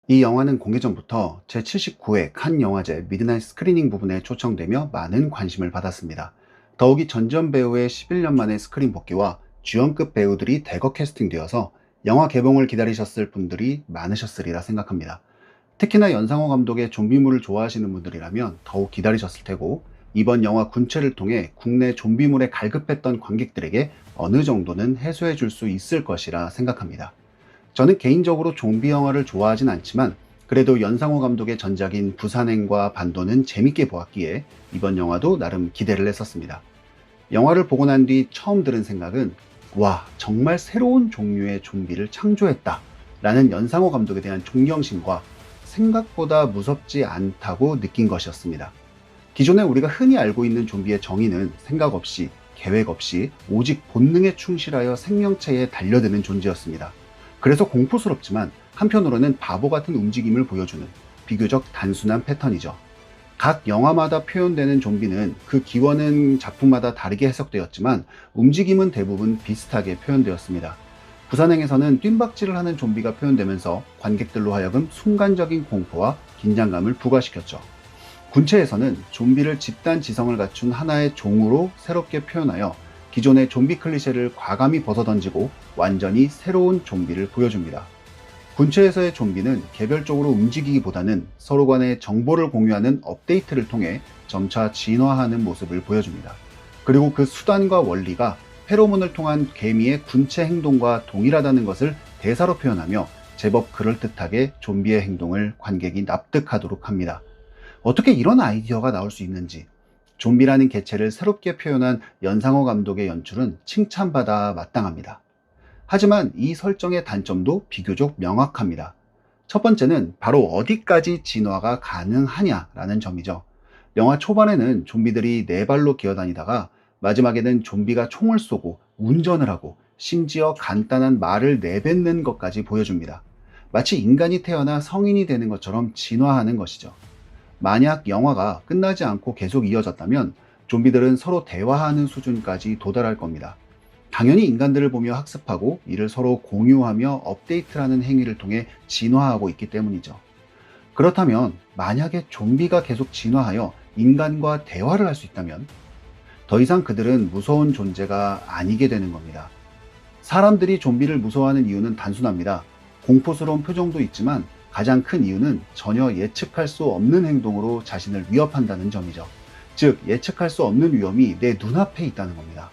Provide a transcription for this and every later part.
이 영화는 공개 전부터 제79회 칸 영화제 미드나잇 스크리닝 부분에 초청되며 많은 관심을 받았습니다. 더욱이 전전 배우의 11년 만의 스크린 복귀와 주연급 배우들이 대거 캐스팅되어서 영화 개봉을 기다리셨을 분들이 많으셨으리라 생각합니다. 특히나 연상호 감독의 좀비물을 좋아하시는 분들이라면 더욱 기다리셨을 테고, 이번 영화 군체를 통해 국내 좀비물에 갈급했던 관객들에게 어느 정도는 해소해 줄 수 있을 것이라 생각합니다. 저는 개인적으로 좀비 영화를 좋아하진 않지만 그래도 연상호 감독의 전작인 부산행과 반도는 재밌게 보았기에 이번 영화도 나름 기대를 했었습니다. 영화를 보고 난 뒤 처음 들은 생각은, 와, 정말 새로운 종류의 좀비를 창조했다 라는 연상호 감독에 대한 존경심과 생각보다 무섭지 않다고 느낀 것이었습니다. 기존에 우리가 흔히 알고 있는 좀비의 정의는 생각 없이, 계획 없이 오직 본능에 충실하여 생명체에 달려드는 존재였습니다. 그래서 공포스럽지만 한편으로는 바보 같은 움직임을 보여주는 비교적 단순한 패턴이죠. 각 영화마다 표현되는 좀비는 그 기원은 작품마다 다르게 해석되었지만 움직임은 대부분 비슷하게 표현되었습니다. 부산행에서는 뜀박질을 하는 좀비가 표현되면서 관객들로 하여금 순간적인 공포와 긴장감을 부과시켰죠. 군체에서는 좀비를 집단 지성을 갖춘 하나의 종으로 새롭게 표현하여 기존의 좀비 클리셰를 과감히 벗어던지고 완전히 새로운 좀비를 보여줍니다. 군체에서의 좀비는 개별적으로 움직이기보다는 서로 간의 정보를 공유하는 업데이트를 통해 점차 진화하는 모습을 보여줍니다. 그리고 그 수단과 원리가 페로몬을 통한 개미의 군체 행동과 동일하다는 것을 대사로 표현하며 제법 그럴듯하게 좀비의 행동을 관객이 납득하도록 합니다. 어떻게 이런 아이디어가 나올 수 있는지, 좀비라는 개체를 새롭게 표현한 연상호 감독의 연출은 칭찬받아 마땅합니다. 하지만 이 설정의 단점도 비교적 명확합니다. 첫 번째는 바로 어디까지 진화가 가능하냐라는 점이죠. 영화 초반에는 좀비들이 네 발로 기어다니다가 마지막에는 좀비가 총을 쏘고 운전을 하고 심지어 간단한 말을 내뱉는 것까지 보여줍니다. 마치 인간이 태어나 성인이 되는 것처럼 진화하는 것이죠. 만약 영화가 끝나지 않고 계속 이어졌다면 좀비들은 서로 대화하는 수준까지 도달할 겁니다. 당연히 인간들을 보며 학습하고 이를 서로 공유하며 업데이트라는 행위를 통해 진화하고 있기 때문이죠. 그렇다면 만약에 좀비가 계속 진화하여 인간과 대화를 할 수 있다면 더 이상 그들은 무서운 존재가 아니게 되는 겁니다. 사람들이 좀비를 무서워하는 이유는 단순합니다. 공포스러운 표정도 있지만 가장 큰 이유는 전혀 예측할 수 없는 행동으로 자신을 위협한다는 점이죠. 즉, 예측할 수 없는 위험이 내 눈앞에 있다는 겁니다.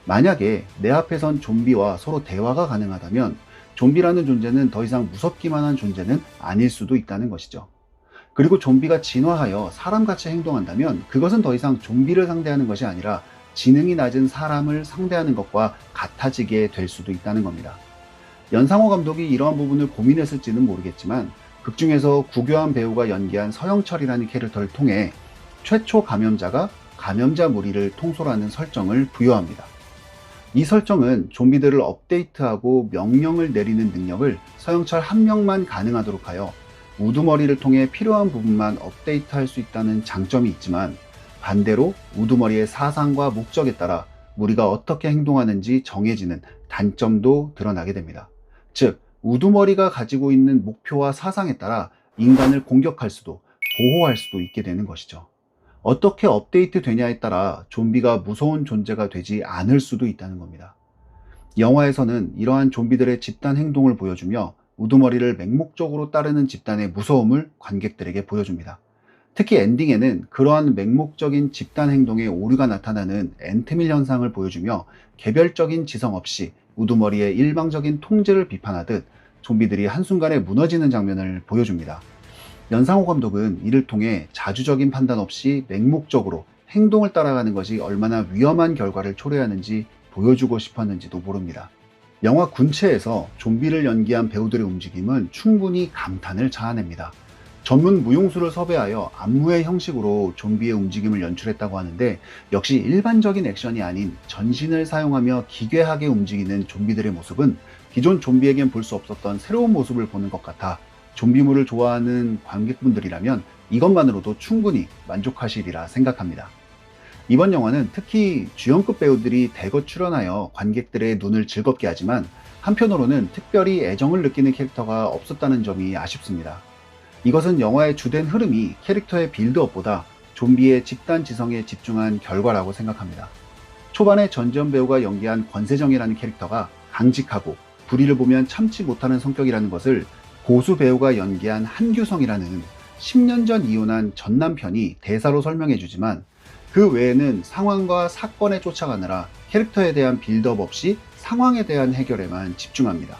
만약에 내 앞에선 좀비와 서로 대화가 가능하다면 좀비라는 존재는 더 이상 무섭기만 한 존재는 아닐 수도 있다는 것이죠. 그리고 좀비가 진화하여 사람같이 행동한다면 그것은 더 이상 좀비를 상대하는 것이 아니라 지능이 낮은 사람을 상대하는 것과 같아지게 될 수도 있다는 겁니다. 연상호 감독이 이러한 부분을 고민했을지는 모르겠지만 극 중에서 구교한 배우가 연기한 서영철이라는 캐릭터를 통해 최초 감염자가 감염자 무리를 통솔하는 설정을 부여합니다. 이 설정은 좀비들을 업데이트하고 명령을 내리는 능력을 서영철 한 명만 가능하도록 하여 우두머리를 통해 필요한 부분만 업데이트할 수 있다는 장점이 있지만, 반대로 우두머리의 사상과 목적에 따라 무리가 어떻게 행동하는지 정해지는 단점도 드러나게 됩니다. 즉, 우두머리가 가지고 있는 목표와 사상에 따라 인간을 공격할 수도 보호할 수도 있게 되는 것이죠. 어떻게 업데이트 되냐에 따라 좀비가 무서운 존재가 되지 않을 수도 있다는 겁니다. 영화에서는 이러한 좀비들의 집단 행동을 보여주며 우두머리를 맹목적으로 따르는 집단의 무서움을 관객들에게 보여줍니다. 특히 엔딩에는 그러한 맹목적인 집단 행동의 오류가 나타나는 앤트밀 현상을 보여주며 개별적인 지성 없이 우두머리의 일방적인 통제를 비판하듯 좀비들이 한순간에 무너지는 장면을 보여줍니다. 연상호 감독은 이를 통해 자주적인 판단 없이 맹목적으로 행동을 따라가는 것이 얼마나 위험한 결과를 초래하는지 보여주고 싶었는지도 모릅니다. 영화 군체에서 좀비를 연기한 배우들의 움직임은 충분히 감탄을 자아냅니다. 전문 무용수를 섭외하여 안무의 형식으로 좀비의 움직임을 연출했다고 하는데, 역시 일반적인 액션이 아닌 전신을 사용하며 기괴하게 움직이는 좀비들의 모습은 기존 좀비에겐 볼 수 없었던 새로운 모습을 보는 것 같아 좀비물을 좋아하는 관객분들이라면 이것만으로도 충분히 만족하시리라 생각합니다. 이번 영화는 특히 주연급 배우들이 대거 출연하여 관객들의 눈을 즐겁게 하지만, 한편으로는 특별히 애정을 느끼는 캐릭터가 없었다는 점이 아쉽습니다. 이것은 영화의 주된 흐름이 캐릭터의 빌드업보다 좀비의 집단 지성에 집중한 결과라고 생각합니다. 초반에 전지현 배우가 연기한 권세정이라는 캐릭터가 강직하고 불의를 보면 참지 못하는 성격이라는 것을 고수 배우가 연기한 한규성이라는 10년 전 이혼한 전 남편이 대사로 설명해 주지만, 그 외에는 상황과 사건에 쫓아가느라 캐릭터에 대한 빌드업 없이 상황에 대한 해결에만 집중합니다.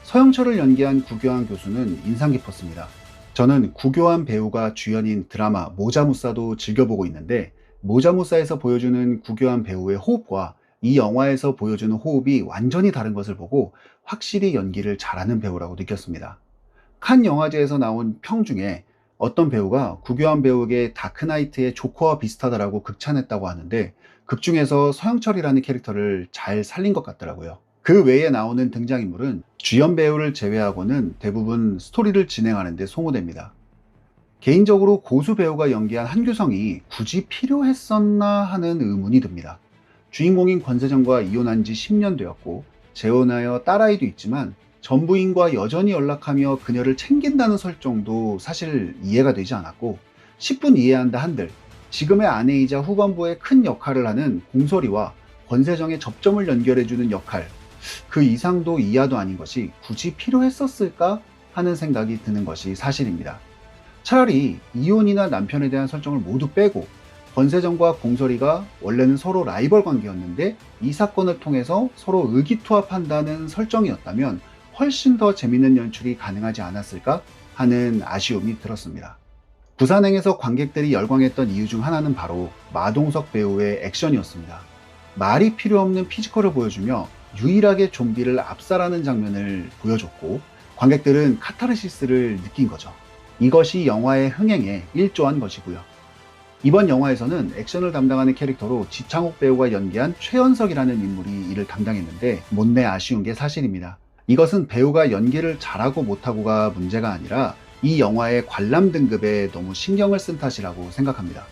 서영철을 연기한 구교환 교수는 인상 깊었습니다. 저는 구교환 배우가 주연인 드라마 모자무사도 즐겨보고 있는데, 모자무사에서 보여주는 구교환 배우의 호흡과 이 영화에서 보여주는 호흡이 완전히 다른 것을 보고 확실히 연기를 잘하는 배우라고 느꼈습니다. 칸 영화제에서 나온 평 중에 어떤 배우가 구교환 배우에게 다크나이트의 조커와 비슷하다라고 극찬했다고 하는데, 극 중에서 서영철이라는 캐릭터를 잘 살린 것 같더라고요. 그 외에 나오는 등장인물은 주연 배우를 제외하고는 대부분 스토리를 진행하는 데 소모됩니다. 개인적으로 고수 배우가 연기한 한규성이 굳이 필요했었나 하는 의문이 듭니다. 주인공인 권세정과 이혼한 지 10년 되었고 재혼하여 딸아이도 있지만 전부인과 여전히 연락하며 그녀를 챙긴다는 설정도 사실 이해가 되지 않았고, 10분 이해한다 한들 지금의 아내이자 후반부에 큰 역할을 하는 공설이와 권세정의 접점을 연결해주는 역할, 그 이상도 이하도 아닌 것이 굳이 필요했었을까 하는 생각이 드는 것이 사실입니다. 차라리 이혼이나 남편에 대한 설정을 모두 빼고 권세정과 공설이가 원래는 서로 라이벌 관계였는데 이 사건을 통해서 서로 의기투합한다는 설정이었다면 훨씬 더 재밌는 연출이 가능하지 않았을까 하는 아쉬움이 들었습니다. 부산행에서 관객들이 열광했던 이유 중 하나는 바로 마동석 배우의 액션이었습니다. 말이 필요 없는 피지컬을 보여주며 유일하게 좀비를 압살하는 장면을 보여줬고, 관객들은 카타르시스를 느낀 거죠. 이것이 영화의 흥행에 일조한 것이고요. 이번 영화에서는 액션을 담당하는 캐릭터로 지창욱 배우가 연기한 최연석이라는 인물이 이를 담당했는데 못내 아쉬운 게 사실입니다. 이것은 배우가 연기를 잘하고 못하고가 문제가 아니라 이 영화의 관람 등급에 너무 신경을 쓴 탓이라고 생각합니다.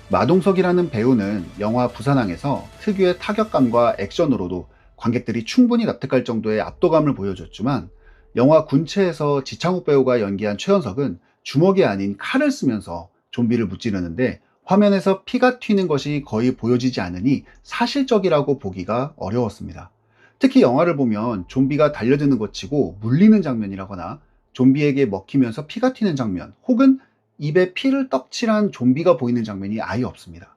마동석이라는 배우는 영화 부산항에서 특유의 타격감과 액션으로도 관객들이 충분히 납득할 정도의 압도감을 보여줬지만, 영화 군체에서 지창욱 배우가 연기한 최연석은 주먹이 아닌 칼을 쓰면서 좀비를 무찌르는데 화면에서 피가 튀는 것이 거의 보여지지 않으니 사실적이라고 보기가 어려웠습니다. 특히 영화를 보면 좀비가 달려드는 것 치고 물리는 장면이라거나 좀비에게 먹히면서 피가 튀는 장면, 혹은 입에 피를 떡칠한 좀비가 보이는 장면이 아예 없습니다.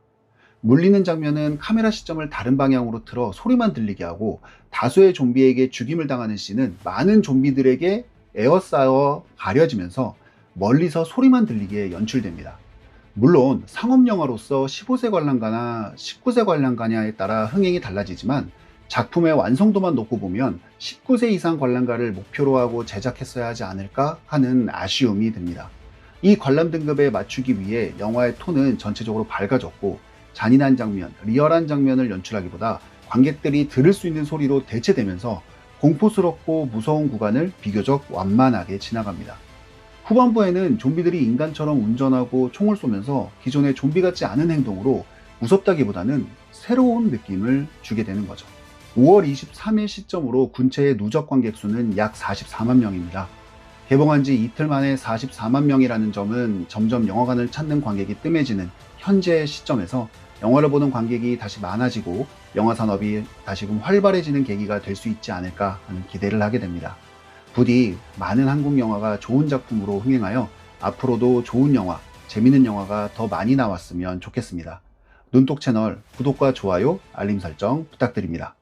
물리는 장면은 카메라 시점을 다른 방향으로 틀어 소리만 들리게 하고, 다수의 좀비에게 죽임을 당하는 씬은 많은 좀비들에게 에어싸여 가려지면서 멀리서 소리만 들리게 연출됩니다. 물론 상업영화로서 15세 관람가나 19세 관람가냐에 따라 흥행이 달라지지만 작품의 완성도만 놓고 보면 19세 이상 관람가를 목표로 하고 제작했어야 하지 않을까 하는 아쉬움이 듭니다. 이 관람 등급에 맞추기 위해 영화의 톤은 전체적으로 밝아졌고, 잔인한 장면, 리얼한 장면을 연출하기보다 관객들이 들을 수 있는 소리로 대체되면서 공포스럽고 무서운 구간을 비교적 완만하게 지나갑니다. 후반부에는 좀비들이 인간처럼 운전하고 총을 쏘면서 기존의 좀비 같지 않은 행동으로 무섭다기보다는 새로운 느낌을 주게 되는 거죠. 5월 23일 시점으로 군체의 누적 관객 수는 약 44만 명입니다. 개봉한 지 이틀 만에 44만 명이라는 점은 점점 영화관을 찾는 관객이 뜸해지는 현재 시점에서 영화를 보는 관객이 다시 많아지고 영화 산업이 다시금 활발해지는 계기가 될 수 있지 않을까 하는 기대를 하게 됩니다. 부디 많은 한국 영화가 좋은 작품으로 흥행하여 앞으로도 좋은 영화, 재밌는 영화가 더 많이 나왔으면 좋겠습니다. 눈독 채널 구독과 좋아요, 알림 설정 부탁드립니다.